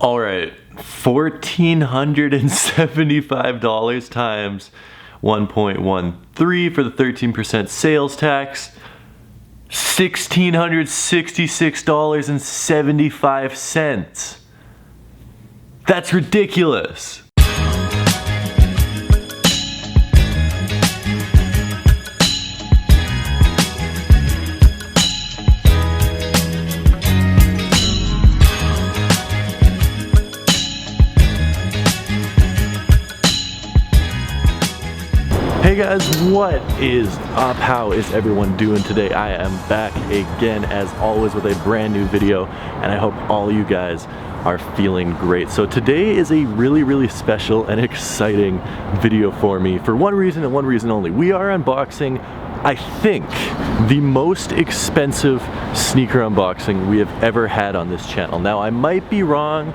All right, $1,475 times 1.13 for the 13% sales tax. $1,666.75. That's ridiculous. Hey guys, what is up? How is everyone doing today? I am back again as always with a brand new video, and I hope all you guys are feeling great. So today is a really special and exciting video for me for one reason and one reason only. We are unboxing, I think, the most expensive sneaker unboxing we have ever had on this channel. Now I might be wrong,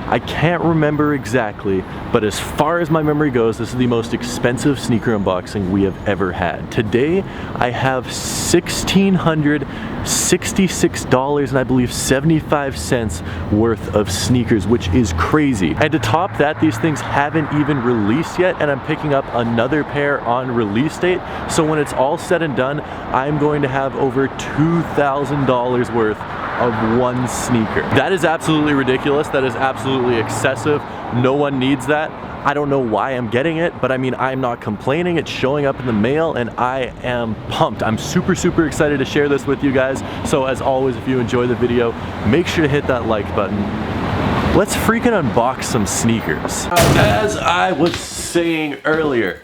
I can't remember exactly, but as far as my memory goes, this is the most expensive sneaker unboxing we have ever had. Today, I have $1,666 and I believe 75 cents worth of sneakers, which is crazy. And to top that, these things haven't even released yet, and I'm picking up another pair on release date. So when it's all said and done, I'm going to have over $2,000 worth of one sneaker. That is absolutely ridiculous. That is absolutely excessive. No one needs that. I don't know why I'm getting it, but I mean, I'm not complaining. It's showing up in the mail and I am pumped. I'm super excited to share this with you guys. So as always, if you enjoy the video, make sure to hit that like button. Let's freaking unbox some sneakers. As I was saying earlier,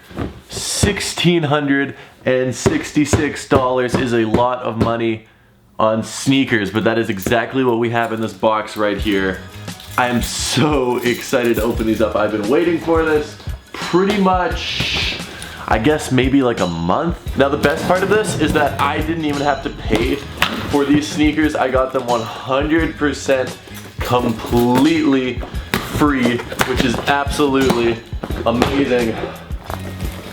$1,666 is a lot of money on sneakers, but that is exactly what we have in this box right here. I am so excited to open these up. I've been waiting for this pretty much, I guess maybe like a month. Now the best part of this is that I didn't even have to pay for these sneakers. I got them 100% completely free, which is absolutely amazing.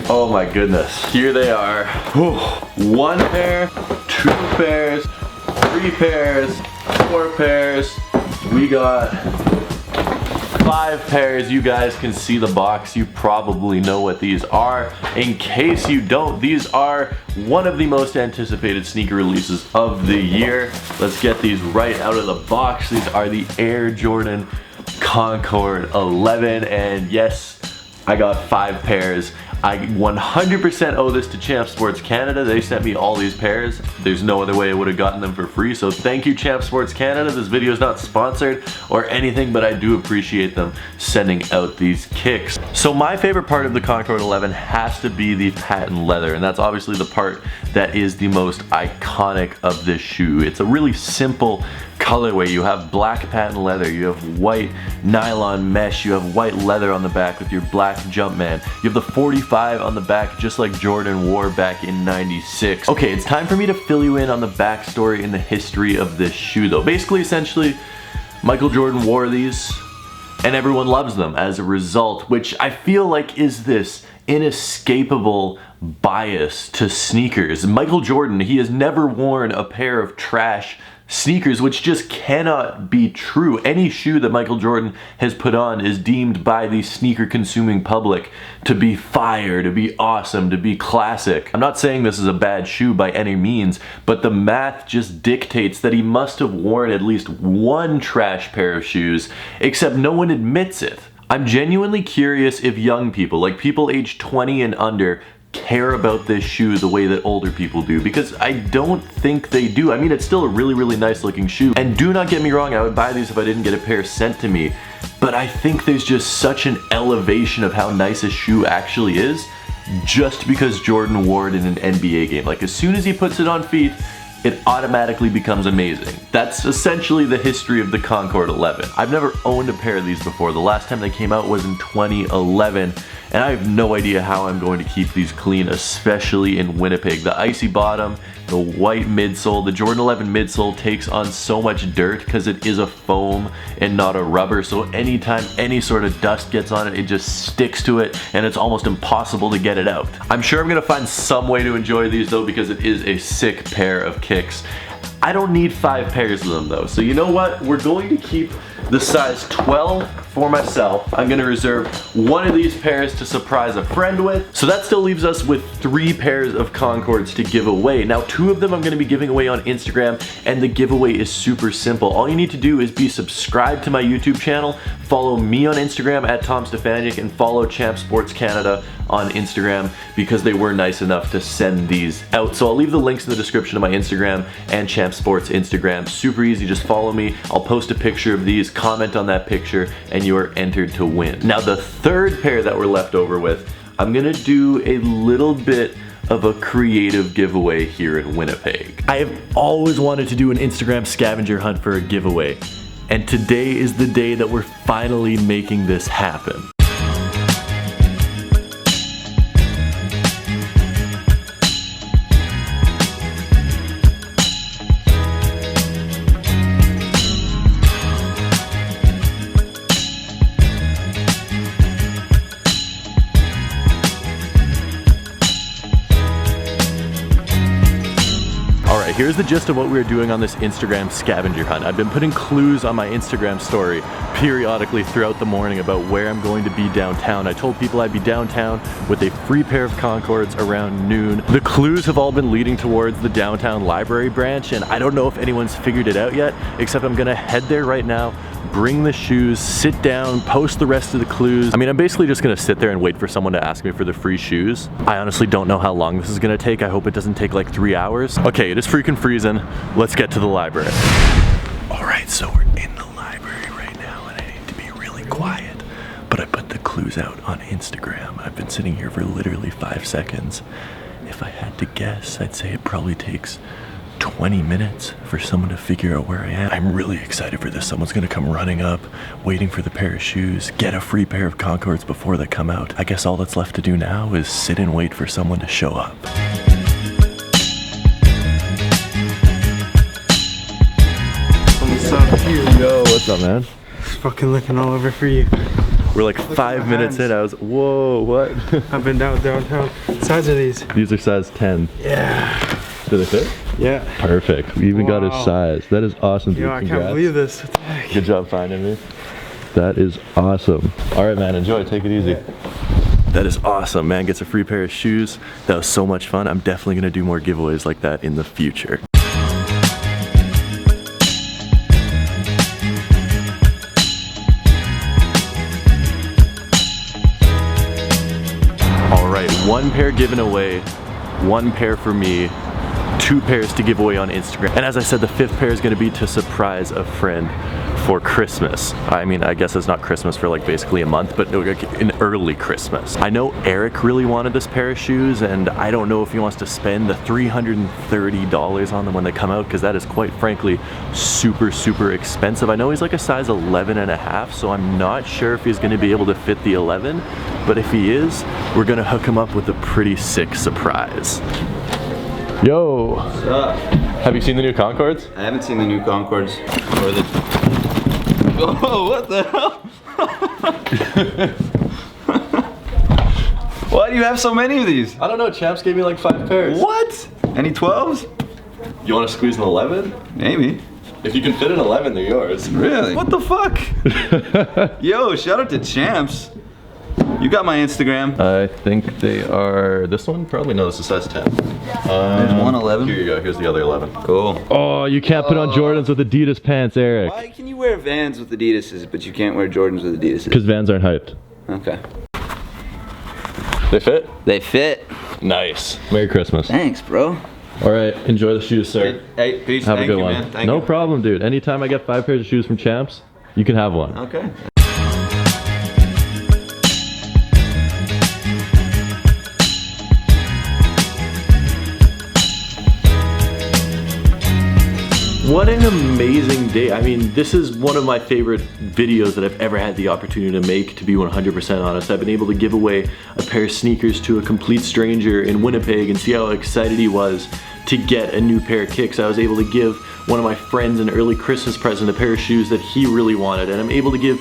Oh my goodness. Here they are. Whew. One pair, two pairs, three pairs, four pairs. We got 5 pairs. You guys can see the box. You probably know what these are. In case you don't, these are one of the most anticipated sneaker releases of the year. Let's get these right out of the box. These are the Air Jordan Concord 11, and yes, I got 5 pairs. I 100% owe this to Champ Sports Canada. They sent me all these pairs. There's no other way I would have gotten them for free, so thank you, Champ Sports Canada. This video is not sponsored or anything, but I do appreciate them sending out these kicks. So my favorite part of the Concord 11 has to be the patent leather, and that's obviously the part that is the most iconic of this shoe. It's a really simple colorway. You have black patent leather, you have white nylon mesh, you have white leather on the back with your black Jumpman. You have the 45 on the back, just like Jordan wore back in '96. Okay, it's time for me to fill you in on the backstory and the history of this shoe though. Basically, essentially, Michael Jordan wore these and everyone loves them as a result, which I feel like is this inescapable bias to sneakers. Michael Jordan, he has never worn a pair of trash sneakers, which just cannot be true. Any shoe that Michael Jordan has put on is deemed by the sneaker consuming public to be fire, to be awesome, to be classic. I'm not saying this is a bad shoe by any means, but the math just dictates that he must have worn at least one trash pair of shoes, except no one admits it. I'm genuinely curious if young people, like people aged 20 and under, care about this shoe the way that older people do, because I don't think they do. I mean, it's still a really nice looking shoe, and do not get me wrong, I would buy these if I didn't get a pair sent to me, but I think there's just such an elevation of how nice a shoe actually is just because Jordan wore it in an NBA game. Like, as soon as he puts it on feet, it automatically becomes amazing. That's essentially the history of the Concord 11. I've never owned a pair of these before. The last time they came out was in 2011, and I have no idea how I'm going to keep these clean, especially in Winnipeg. The icy bottom, the white midsole, the Jordan 11 midsole takes on so much dirt because it is a foam and not a rubber, so anytime any sort of dust gets on it, it just sticks to it and it's almost impossible to get it out. I'm sure I'm gonna find some way to enjoy these though, because it is a sick pair of kicks. I don't need 5 pairs of them though. So you know what? We're going to keep the size 12 for myself. I'm gonna reserve one of these pairs to surprise a friend with. So that still leaves us with 3 pairs of Concords to give away. Now 2 of them I'm gonna be giving away on Instagram, and the giveaway is super simple. All you need to do is be subscribed to my YouTube channel, follow me on Instagram at Tom Stefanic, and follow Champ Sports Canada on Instagram because they were nice enough to send these out. So I'll leave the links in the description of my Instagram and Champ Sports Instagram. Super easy, just follow me. I'll post a picture of these, comment on that picture, and you are entered to win. Now the 3rd pair that we're left over with, I'm gonna do a little bit of a creative giveaway here in Winnipeg. I have always wanted to do an Instagram scavenger hunt for a giveaway, and today is the day that we're finally making this happen. Here's the gist of what we're doing on this Instagram scavenger hunt. I've been putting clues on my Instagram story periodically throughout the morning about where I'm going to be downtown. I told people I'd be downtown with a free pair of Concords around noon. The clues have all been leading towards the downtown library branch, and I don't know if anyone's figured it out yet, except I'm gonna head there right now, bring the shoes, sit down, post the rest of the clues. I mean, I'm basically just gonna sit there and wait for someone to ask me for the free shoes. I honestly don't know how long this is gonna take. I hope it doesn't take like 3 hours. Okay, it is freaking freezing. Let's get to the library. All right, so we're in the library right now, and I need to be really quiet, but I put the clues out on Instagram. I've been sitting here for literally 5 seconds. If I had to guess, I'd say it probably takes 20 minutes for someone to figure out where I am. I'm really excited for this. Someone's gonna come running up, waiting for the pair of shoes, get a free pair of Concords before they come out. I guess all that's left to do now is sit and wait for someone to show up. What's up, you? Yo, what's up, man? Fucking looking all over for you. We're like 5 minutes in. I was, whoa, what? I've been downtown. What size are these? These are size 10. Yeah. Do they fit? Yeah. Perfect. We even got his size. That is awesome, dude. Yo, I can't believe this. What the heck? Good job finding me. That is awesome. All right, man, enjoy. Take it easy. That is awesome, man. Gets a free pair of shoes. That was so much fun. I'm definitely gonna do more giveaways like that in the future. All right, 1 pair given away, 1 pair for me, 2 pairs to give away on Instagram. And as I said, the 5th pair is gonna be to surprise a friend for Christmas. I mean, I guess it's not Christmas for like basically a month, but an early Christmas. I know Eric really wanted this pair of shoes, and I don't know if he wants to spend the $330 on them when they come out, because that is quite frankly super, super expensive. I know he's like a size 11.5, so I'm not sure if he's gonna be able to fit the 11, but if he is, we're gonna hook him up with a pretty sick surprise. Yo! What's up? Have you seen the new Concords? I haven't seen the new Concords. Or the... Oh, what the hell? Why do you have so many of these? I don't know, Champs gave me like 5 pairs. What? Any 12s? You want to squeeze an 11? Maybe. If you can fit an 11, they're yours. Really? What the fuck? Yo, shout out to Champs. You got my Instagram. I think they are this one? Probably. No, this is size 10. There's one 11. Here you go. Here's the other 11. Cool. Oh, you can't put on Jordans with Adidas pants, Eric. Why can you wear Vans with Adidas, but you can't wear Jordans with Adidas? Because Vans aren't hyped. Okay. They fit? They fit. Nice. Merry Christmas. Thanks, bro. All right. Enjoy the shoes, sir. Hey, peace. Have a good you, one. Man. Thank no you. problem, dude. Anytime I get 5 pairs of shoes from Champs, you can have one. Okay. What an amazing day. I mean, this is one of my favorite videos that I've ever had the opportunity to make, to be 100% honest. I've been able to give away a pair of sneakers to a complete stranger in Winnipeg and see how excited he was to get a new pair of kicks. I was able to give one of my friends an early Christmas present, a pair of shoes that he really wanted, and I'm able to give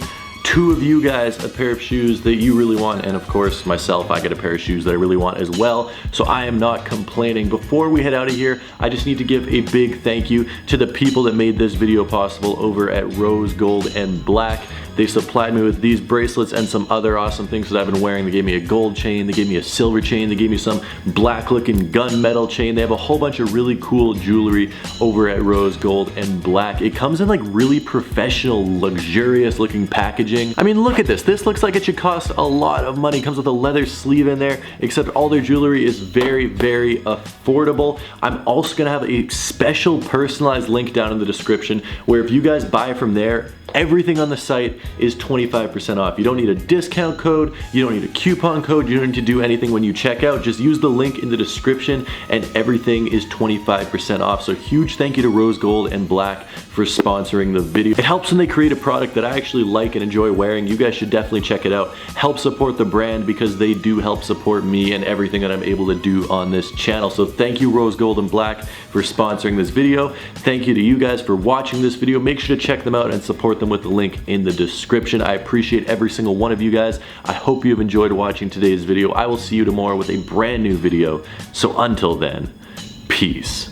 2 of you guys a pair of shoes that you really want, and of course myself, I get a pair of shoes that I really want as well, so I am not complaining. Before we head out of here, I just need to give a big thank you to the people that made this video possible over at Rose Gold and Black. They supplied me with these bracelets and some other awesome things that I've been wearing. They gave me a gold chain, they gave me a silver chain, they gave me some black looking gunmetal chain. They have a whole bunch of really cool jewelry over at Rose Gold and Black. It comes in like really professional, luxurious looking packaging. I mean, look at this. This looks like it should cost a lot of money. It comes with a leather sleeve in there, except all their jewelry is very, very affordable. I'm also gonna have a special personalized link down in the description where if you guys buy from there, everything on the site is 25% off. You don't need a discount code, you don't need a coupon code, you don't need to do anything when you check out. Just use the link in the description and everything is 25% off. So huge thank you to Rose Gold and Black for sponsoring the video. It helps when they create a product that I actually like and enjoy wearing. You guys should definitely check it out. Help support the brand because they do help support me and everything that I'm able to do on this channel. So thank you Rose Gold and Black for sponsoring this video. Thank you to you guys for watching this video. Make sure to check them out and support them with the link in the description. I appreciate every single one of you guys. I hope you have enjoyed watching today's video. I will see you tomorrow with a brand new video. So until then, peace.